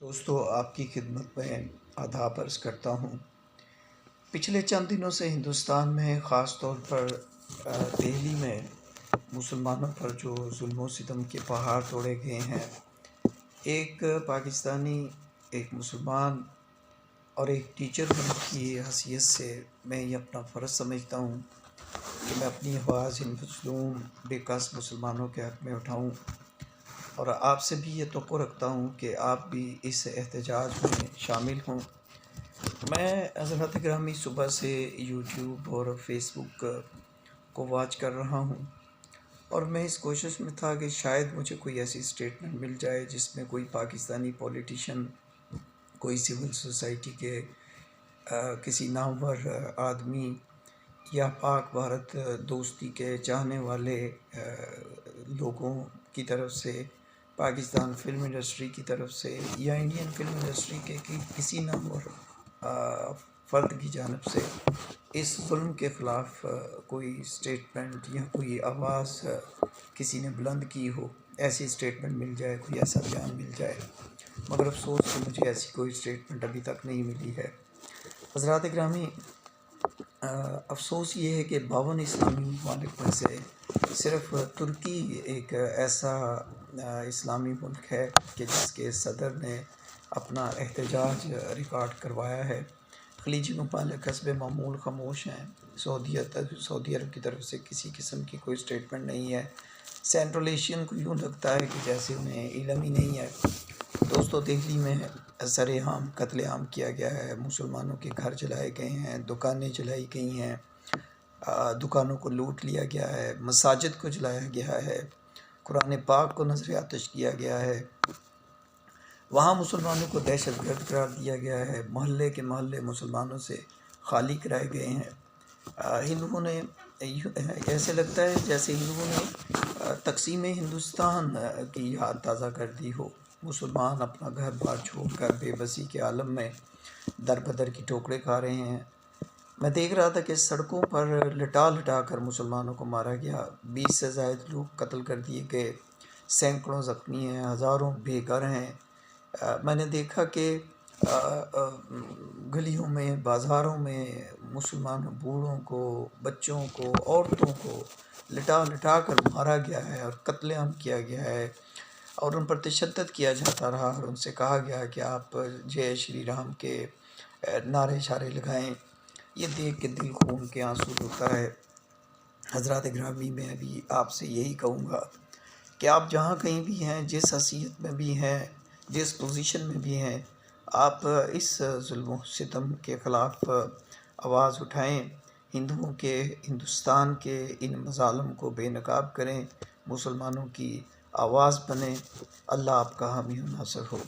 دوستو، آپ کی خدمت میں آداب عرض کرتا ہوں۔ پچھلے چند دنوں سے ہندوستان میں خاص طور پر دہلی میں مسلمانوں پر جو ظلم و ستم کے پہاڑ توڑے گئے ہیں، ایک پاکستانی، ایک مسلمان اور ایک ٹیچر ہونے کی حیثیت سے میں یہ اپنا فرض سمجھتا ہوں کہ میں اپنی آواز ان مظلوم بے کس مسلمانوں کے حق میں اٹھاؤں، اور آپ سے بھی یہ توقع رکھتا ہوں کہ آپ بھی اس احتجاج میں شامل ہوں۔ میں حضرات گرامی صبح سے یوٹیوب اور فیس بک کو واچ کر رہا ہوں، اور میں اس کوشش میں تھا کہ شاید مجھے کوئی ایسی اسٹیٹمنٹ مل جائے جس میں کوئی پاکستانی پولیٹیشین، کوئی سول سوسائٹی کے کسی نامور آدمی یا پاک بھارت دوستی کے چاہنے والے لوگوں کی طرف سے، پاکستان فلم انڈسٹری کی طرف سے، یا انڈین فلم انڈسٹری کے کسی نامور فرد کی جانب سے اس ظلم کے خلاف کوئی اسٹیٹمنٹ یا کوئی آواز کسی نے بلند کی ہو، ایسی اسٹیٹمنٹ مل جائے، کوئی ایسا بیان مل جائے، مگر افسوس کہ مجھے ایسی کوئی اسٹیٹمنٹ ابھی تک نہیں ملی ہے۔ حضرات گرامی، افسوس یہ ہے کہ 52 اسلامی ممالک میں سے صرف ترکی ایک ایسا اسلامی ملک ہے کہ جس کے صدر نے اپنا احتجاج ریکارڈ کروایا ہے۔ خلیجی ممالک حسب معمول خاموش ہیں۔ سعودی عرب کی طرف سے کسی قسم کی کوئی اسٹیٹمنٹ نہیں ہے۔ سینٹرل ایشین کو یوں لگتا ہے کہ جیسے انہیں علم ہی نہیں ہے۔ دوستو، دہلی میں سر عام قتل عام کیا گیا ہے، مسلمانوں کے گھر جلائے گئے ہیں، دکانیں جلائی گئی ہیں، دکانوں کو لوٹ لیا گیا ہے، مساجد کو جلایا گیا ہے، قرآن پاک کو نذر آتش کیا گیا ہے، وہاں مسلمانوں کو دہشت گرد قرار دیا گیا ہے، محلے کے محلے مسلمانوں سے خالی کرائے گئے ہیں۔ ہندوؤں نے، ایسے لگتا ہے جیسے ہندوؤں نے تقسیم ہندوستان کی یاد تازہ کر دی ہو۔ مسلمان اپنا گھر بار چھوڑ کر بے بسی کے عالم میں در بدر کی ٹھوکریں کھا رہے ہیں۔ میں دیکھ رہا تھا کہ سڑکوں پر لٹا لٹا کر مسلمانوں کو مارا گیا، 20 سے زائد لوگ قتل کر دیے گئے، سینکڑوں زخمی ہیں، ہزاروں بے گھر ہیں۔ میں نے دیکھا کہ گلیوں میں، بازاروں میں مسلمان بوڑھوں کو، بچوں کو، عورتوں کو لٹا لٹا کر مارا گیا ہے اور قتل عام کیا گیا ہے، اور ان پر تشدد کیا جاتا رہا، اور ان سے کہا گیا کہ آپ جے شری رام کے نعرے شعرے لگائیں۔ یہ دیکھ کے دل خون کے آنسو ہوتا ہے۔ حضرات گرامی، میں بھی آپ سے یہی کہوں گا کہ آپ جہاں کہیں بھی ہیں، جس حیثیت میں بھی ہیں، جس پوزیشن میں بھی ہیں، آپ اس ظلم و ستم کے خلاف آواز اٹھائیں، ہندوؤں کے، ہندوستان کے ان مظالم کو بے نقاب کریں، مسلمانوں کی آواز بنیں۔ اللہ آپ کا حامی و ناصر ہو۔